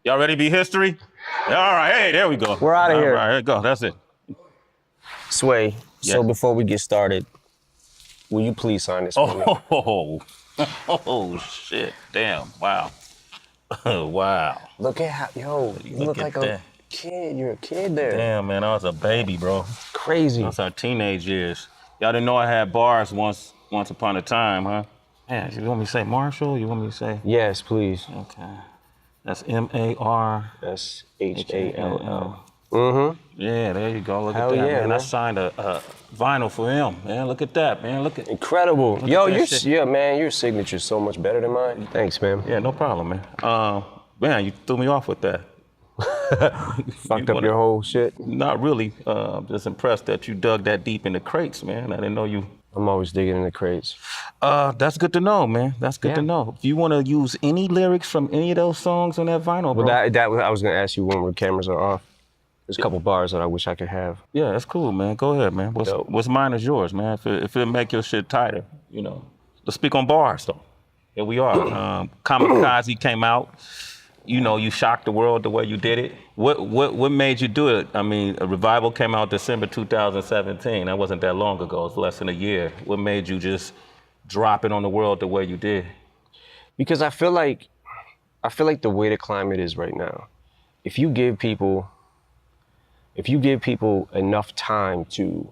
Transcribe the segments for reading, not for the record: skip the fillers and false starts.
Y'all ready to be history? All right, hey, there we go. We're out of here. All right, there you go. That's it. Sway, Yes. so before we get started, will you please sign this for me? Oh, shit. Damn. Wow. Wow. Look at how, yo, you look like a kid. You're a kid there. Damn, man, I was a baby, bro. Crazy. That's our teenage years. Y'all didn't know I had bars once upon a time, huh? Man, you want me to say Marshall? You want me to say? Yes, please. Okay. That's M-A-R. That's H-A-L-L. Yeah, there you go. Look Hell at that, yeah, man. I man. signed a vinyl for him, man. Look at that, man. Look at Incredible. Look Yo, at that your shit. man, your signature's so much better than mine. Thanks, man. Yeah, no problem, man. Man, you threw me off with that. Fucked up your whole shit. Not really. I'm just impressed that you dug that deep in the crates, man. I didn't know you. I'm always digging in the crates. That's good to know, man. That's good to know. If you want to use any lyrics from any of those songs on that vinyl, bro. Well, I was gonna ask you when the cameras are off. There's a couple bars that I wish I could have. Yeah, that's cool, man. Go ahead, man. What's mine is yours, man. If it make your shit tighter, you know. Let's speak on bars, though. Here we are. Kamikaze came out. You know, you shocked the world the way you did it. What made you do it? I mean, a Revival came out December 2017. That wasn't that long ago. It's less than a year. What made you just drop it on the world the way you did? Because I feel like the way the climate is right now, if you give people enough time to,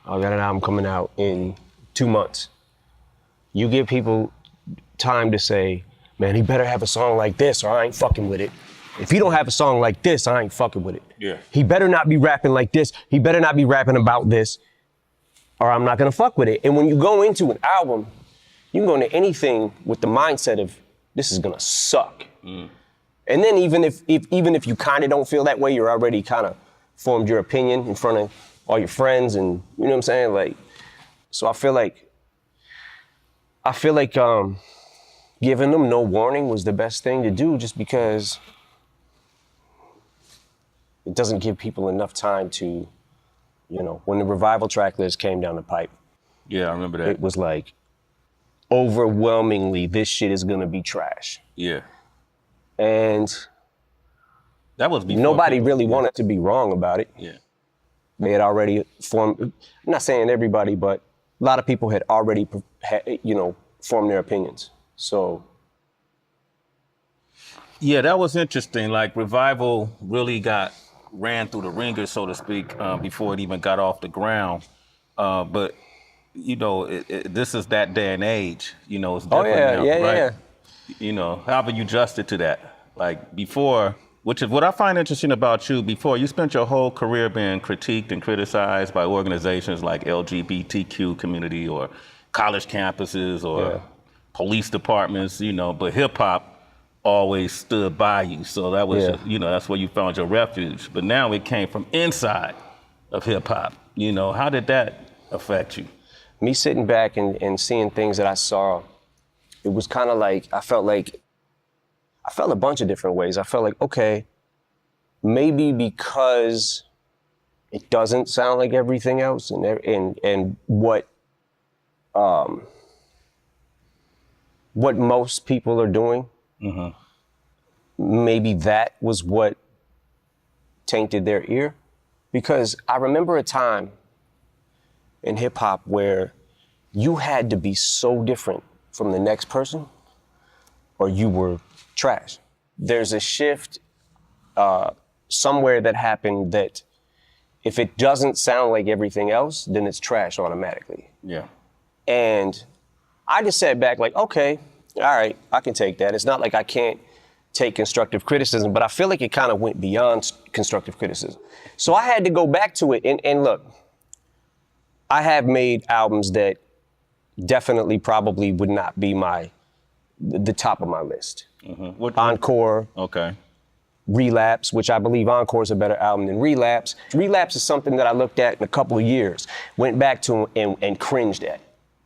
I got an album coming out in 2 months. You give people time to say, man, he better have a song like this or I ain't fucking with it. If he don't have a song like this, I ain't fucking with it. Yeah. He better not be rapping like this. He better not be rapping about this or I'm not gonna fuck with it. And when you go into an album, you can go into anything with the mindset of this is gonna suck. And then even if you kind of don't feel that way, you're already kind of formed your opinion in front of all your friends and you know what I'm saying? Like, so I feel like giving them no warning was the best thing to do just because it doesn't give people enough time to, you know, when the Revival track list came down the pipe. Yeah, I remember that. It was like, overwhelmingly, this shit is gonna be trash. Yeah. And that was before nobody really wanted to be wrong about it. Yeah. They had already formed, I'm not saying everybody, but a lot of people had already, formed their opinions. So. Yeah, that was interesting. Like Revival really ran through the ringer, so to speak, before it even got off the ground. But, you know, this is that day and age. You know, it's different now, right? Yeah. You know, how have you adjusted to that? Like before, which is what I find interesting about you, before you spent your whole career being critiqued and criticized by organizations like LGBTQ community or college campuses or police departments, you know, but hip hop always stood by you. So that was, that's where you found your refuge. But now it came from inside of hip hop. You know, how did that affect you? Me sitting back and seeing things that I saw, it was kind of like, I felt a bunch of different ways. I felt like, okay, maybe because it doesn't sound like everything else and what most people are doing, maybe that was what tainted their ear. Because I remember a time in hip hop where you had to be so different from the next person or you were trash. There's a shift somewhere that happened that if it doesn't sound like everything else, then it's trash automatically. Yeah. And I just sat back like, okay, all right, I can take that. It's not like I can't take constructive criticism, but I feel like it kind of went beyond constructive criticism. So I had to go back to it and look, I have made albums that definitely probably would not be the top of my list. Encore. Okay. Relapse, which I believe Encore is a better album than Relapse. Relapse is something that I looked at in a couple of years, went back to and cringed at.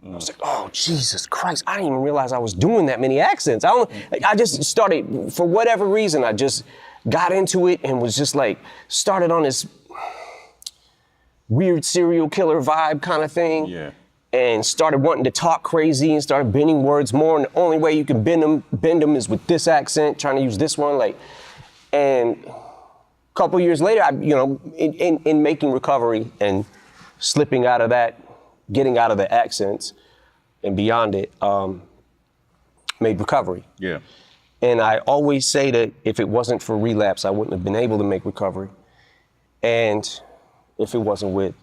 I was like, oh, Jesus Christ, I didn't even realize I was doing that many accents. I just started, for whatever reason, I just got into it and was just like, started on this weird serial killer vibe kind of thing. Yeah. And started wanting to talk crazy and started bending words more. And the only way you can bend them is with this accent, trying to use this one. Like, And a couple years later, in making recovery and slipping out of that, getting out of the accents and beyond it, made recovery. Yeah. And I always say that if it wasn't for relapse, I wouldn't have been able to make recovery. And if it wasn't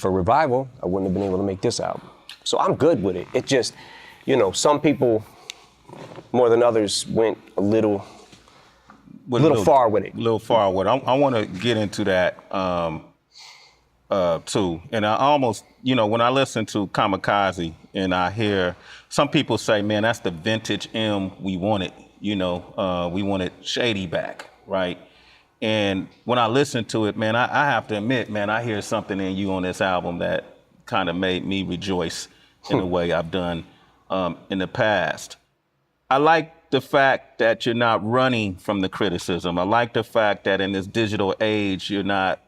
for revival, I wouldn't have been able to make this album. So I'm good with it. It just, some people more than others went a little far with it. A little far with it. I want to get into that too. And I almost, when I listen to Kamikaze and I hear some people say, man, that's the vintage M we wanted. We wanted Shady back, right? And when I listen to it, man, I have to admit, man, I hear something in you on this album that kind of made me rejoice in a way I've done in the past. I like the fact that you're not running from the criticism. I like the fact that in this digital age, you're not,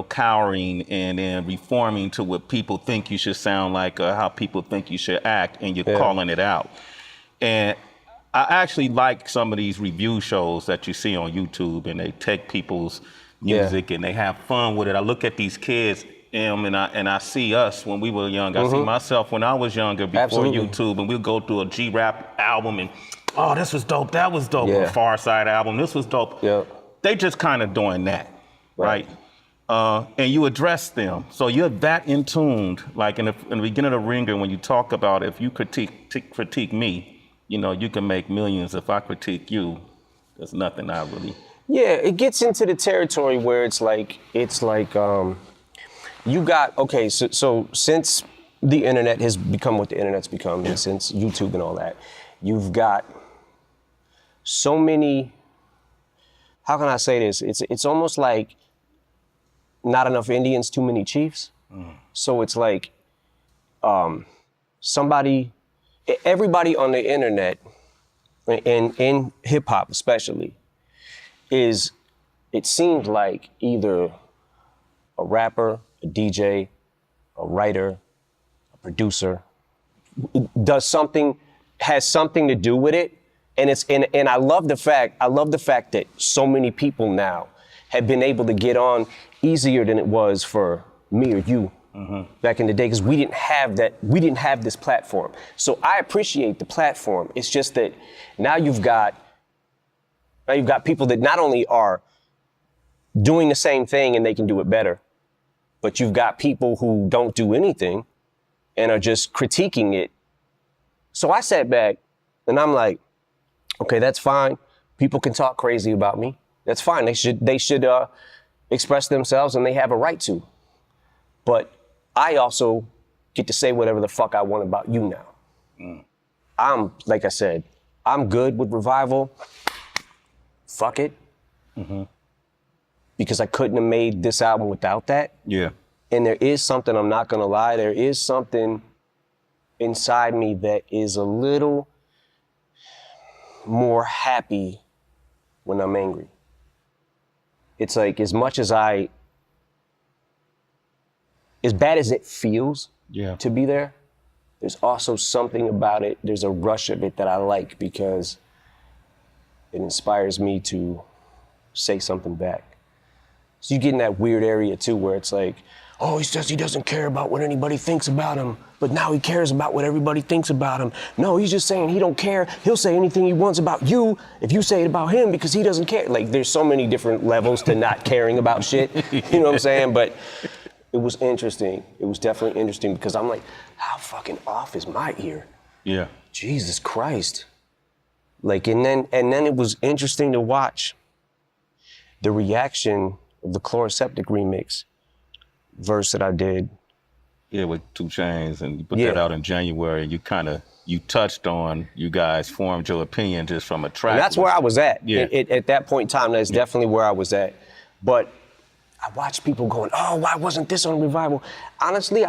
cowering and then reforming to what people think you should sound like or how people think you should act, and you're calling it out. And I actually like some of these review shows that you see on YouTube, and they take people's music and they have fun with it. I look at these kids, and I see us when we were young. I see myself when I was younger before YouTube, and we'll go through a G-Rap album and, oh, this was dope, that was dope. A Far Side album, this was dope. They just kind of doing that, right? And you address them. So you're that in tuned, like in the beginning of the Ringer, when you talk about if you critique me, you can make millions. If I critique you, there's nothing I really. Yeah, it gets into the territory where it's like you got, okay, so since the internet has become what the internet's become, and since YouTube and all that, you've got so many, how can I say this? It's almost like not enough Indians, too many chiefs. So it's like everybody on the internet, and in hip hop especially, it seems like either a rapper, a DJ, a writer, a producer, has something to do with it. And I love the fact that so many people now have been able to get on easier than it was for me or you back in the day, because we didn't have this platform. So I appreciate the platform. It's just that now you've got people that not only are doing the same thing and they can do it better, but you've got people who don't do anything and are just critiquing it. So I sat back and I'm like, okay, that's fine. People can talk crazy about me. That's fine. They should express themselves, and they have a right to. But I also get to say whatever the fuck I want about you now. Like I said, I'm good with revival. Fuck it. Because I couldn't have made this album without that. Yeah. And there is something, I'm not gonna lie, there is something inside me that is a little more happy when I'm angry. It's like, as bad as it feels to be there, there's also something about it, there's a rush of it that I like, because it inspires me to say something back. So you get in that weird area too, where it's like, oh, he says he doesn't care about what anybody thinks about him, but now he cares about what everybody thinks about him. No, he's just saying he don't care. He'll say anything he wants about you if you say it about him, because he doesn't care. Like, there's so many different levels to not caring about shit. You know what I'm saying? But it was interesting. It was definitely interesting, because I'm like, how fucking off is my ear? Yeah. Jesus Christ. Like, and then it was interesting to watch the reaction of the Chloroseptic remix verse that I did. Yeah, with 2 Chainz, and you put that out in January, and you touched on, you guys formed your opinion just from a track. And that's where I was at. Yeah. At that point in time, that's definitely where I was at. But I watched people going, oh, why wasn't this on Revival? Honestly,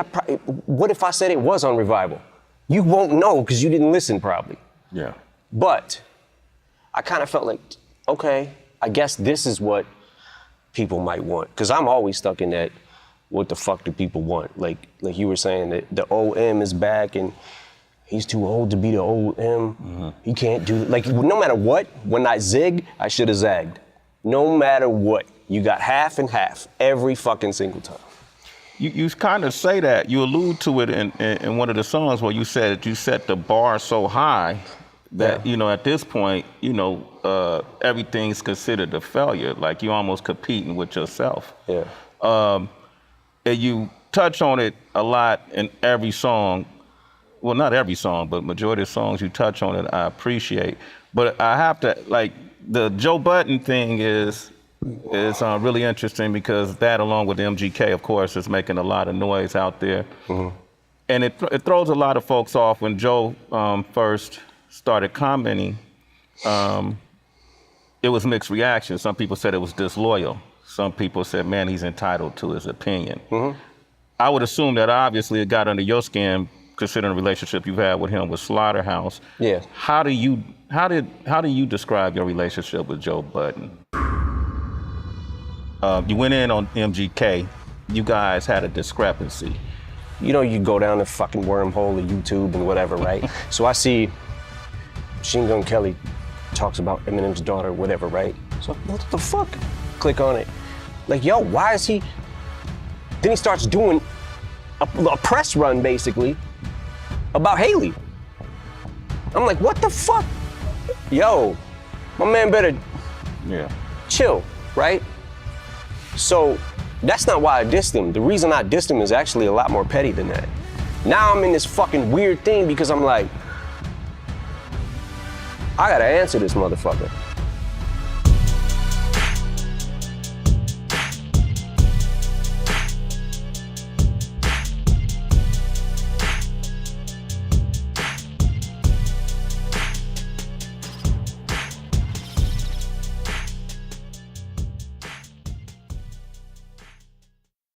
what if I said it was on Revival? You won't know, because you didn't listen probably. Yeah. But I kind of felt like, okay, I guess this is what people might want. Because I'm always stuck in that, what the fuck do people want? Like you were saying, that the old M is back and he's too old to be the old M. He can't do, like, no matter what, when I zigged, I should have zagged. No matter what, you got half and half every fucking single time. You kind of say that. You allude to it in one of the songs where you said that you set the bar so high that, Yeah. at this point, everything's considered a failure. Like you're almost competing with yourself. Yeah. And you touch on it a lot in every song. Well, not every song, but majority of songs you touch on it, I appreciate. But I have to, like, the Joe Budden thing is really interesting because that, along with MGK, of course, is making a lot of noise out there. Mm-hmm. And it throws a lot of folks off. When Joe first started commenting, it was mixed reactions. Some people said it was disloyal. Some people said, man, he's entitled to his opinion. Mm-hmm. I would assume that obviously it got under your skin, considering the relationship you've had with him with Slaughterhouse. Yeah. How do you describe your relationship with Joe Budden? You went in on MGK. You guys had a discrepancy. You go down the fucking wormhole of YouTube and whatever, right? So I see Machine Gun Kelly talks about Eminem's daughter, whatever, right? So what the fuck? Click on it. Like, yo, why is he? Then he starts doing a press run, basically, about Haley. I'm like, what the fuck? Yo, my man better chill, right? So that's not why I dissed him. The reason I dissed him is actually a lot more petty than that. Now I'm in this fucking weird thing because I'm like, I gotta answer this motherfucker.